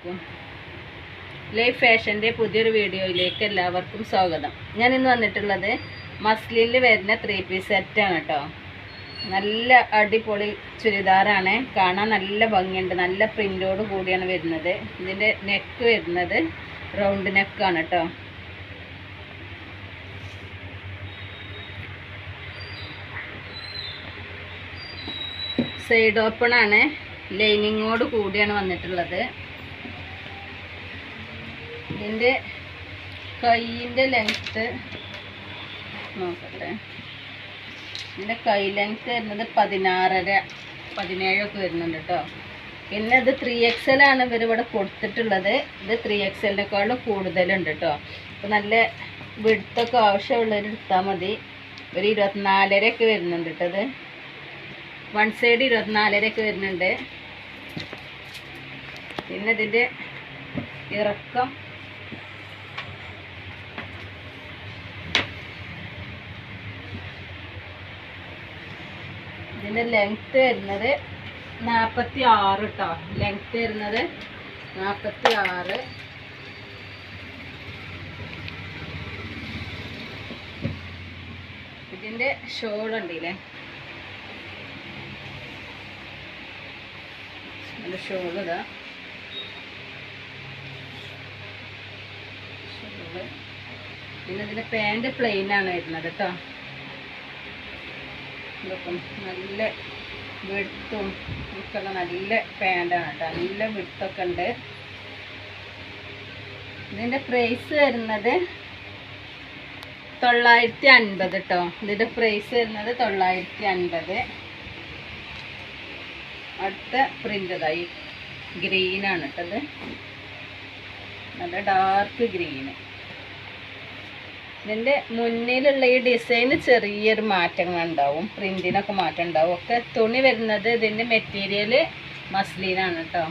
അലൈക്കും. ലൈഫ് ഫാഷൻ്റെ പുതിയൊരു വീഡിയോയിലേക്ക് എല്ലാവർക്കും സ്വാഗതം. ഞാൻ ഇന്ന് വന്നിട്ടുള്ളത് മസ്ലിനിൽ വരുന്ന 3 പീസ് സെറ്റാണ് കേട്ടോ. നല്ല അടിപൊളി ചുരിദാറാണ്. കാണാൻ നല്ല ഭംഗിയുണ്ട്. നല്ല പ്രിൻ്റോട് കൂടിയാണ് വരുന്നത്. ഇതിൻ്റെ നെക്ക് വരുന്നത് റൗണ്ട് നെക്കാണ് കേട്ടോ. സൈഡ് ഓപ്പൺ ആണ്. ലൈനിങ്ങോട് കൂടിയാണ് വന്നിട്ടുള്ളത്. ഇതിൻ്റെ കൈയിൻ്റെ ലെങ്ത്ത് നോക്കട്ടെ. ഇതിൻ്റെ കൈ ലെങ്ത്ത് വരുന്നത് 16-17 വരുന്നുണ്ട് കേട്ടോ. പിന്നെ ഇത് 3XL ആണ് ഇവരിവിടെ കൊടുത്തിട്ടുള്ളത്. ഇത് 3XL-നെക്കാളും കൂടുതലുണ്ട് കേട്ടോ. അപ്പോൾ നല്ല വിടുത്തൊക്കെ ആവശ്യമുള്ളവർ എടുത്താൽ മതി. ഒരു 24 വരുന്നുണ്ട് കേട്ടോ. ഇത് വൺ സൈഡ് 24 വരുന്നുണ്ട്. പിന്നെ ഇതിൻ്റെ ഇറക്കം ഇതിൻ്റെ ലെങ്ത്ത് വരുന്നത് 46 കേട്ടോ. ലെങ്ത്ത് വരുന്നത് 46. ഇതിൻ്റെ ഷോൾ ഉണ്ടല്ലേ, അതിൻ്റെ ഷോൾ ഇതാ. ഷോള് പിന്നെ ഇതിൻ്റെ പാൻറ് പ്ലെയിനാണ് വരുന്നത് കേട്ടോ. നല്ല വിടുത്തും ഒക്കെയുള്ള നല്ല പാൻറ്റാണ് കേട്ടോ. നല്ല വിടുത്തൊക്കെ ഉണ്ട്. ഇതിൻ്റെ പ്രൈസ് വരുന്നത് 950 കേട്ടോ. ഇതിൻ്റെ പ്രൈസ് വരുന്നത് 950. അടുത്ത പ്രിൻ്റ് ഇതായി ഗ്രീനാണ് കേട്ടത്. നല്ല ഡാർക്ക് ഗ്രീന്. ഇതിൻ്റെ മുന്നിലുള്ള ഈ ഡിസൈന് ചെറിയൊരു മാറ്റങ്ങൾ ഉണ്ടാവും. പ്രിൻറ്റിനൊക്കെ മാറ്റം ഉണ്ടാവും. ഒക്കെ തുണി വരുന്നത് ഇതിൻ്റെ മെറ്റീരിയൽ മസ്ലിനാണ് കേട്ടോ.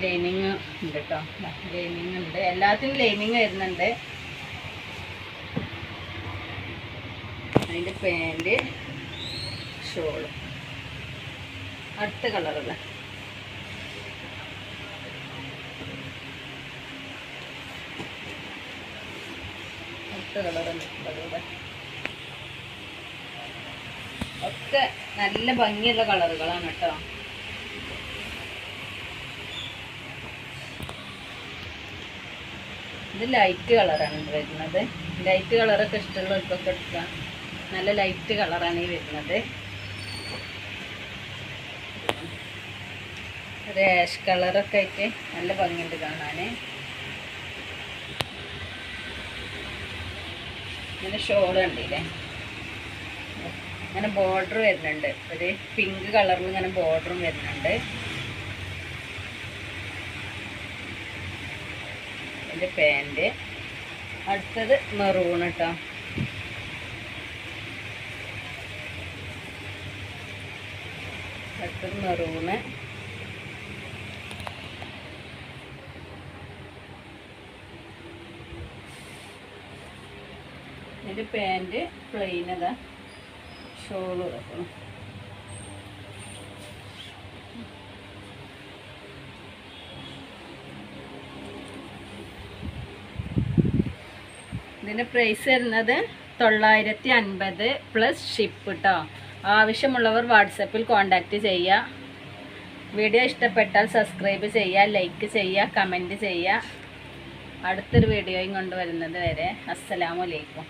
ലൈനിങ് ഉണ്ട് കേട്ടോ. ലൈനിങ് ഉണ്ട്. എല്ലാത്തിനും ലൈനിങ് വരുന്നുണ്ട്. അതിൻ്റെ പാൻറ് ഷോള്. അടുത്ത കളറുള്ള ഒക്കെ നല്ല ഭംഗിയുള്ള കളറുകളാണ് കേട്ടോ. ഇത് ലൈറ്റ് കളറാണ് ഇത് വരുന്നത്. ലൈറ്റ് കളറൊക്കെ ഇഷ്ടമുള്ളവർക്കൊക്കെ എടുക്കാം. നല്ല ലൈറ്റ് കളറാണ് ഈ വരുന്നത്. ഒരു ആഷ് കളറൊക്കെ ആയിട്ട് നല്ല ഭംഗിയുണ്ട് കാണാൻ. ഇങ്ങനെ ഷോൾ കണ്ടില്ലേ, ഇങ്ങനെ ബോർഡർ വരുന്നുണ്ട്. ഒരു പിങ്ക് കളറിൽ ഇങ്ങനെ ബോർഡറും വരുന്നുണ്ട്. ഇതിൻ്റെ പാൻറ്. അടുത്തത് മെറൂൺ കേട്ടോ. അടുത്തത് മെറൂണ്. ഇതിൻ്റെ പാൻറ് പ്ലെയിൻ അതാ. ഷോള് ഇറക്കണം. ഇതിൻ്റെ പ്രൈസ് വരുന്നത് 950 പ്ലസ് ഷിപ്പ് കേട്ടോ. ആവശ്യമുള്ളവർ വാട്സപ്പിൽ കോൺടാക്റ്റ് ചെയ്യുക. വീഡിയോ ഇഷ്ടപ്പെട്ടാൽ സബ്സ്ക്രൈബ് ചെയ്യുക, ലൈക്ക് ചെയ്യുക, കമൻറ്റ് ചെയ്യുക. അടുത്തൊരു വീഡിയോയും കൊണ്ടുവരുന്നത് വരെ അസ്സലാമു അലൈക്കും.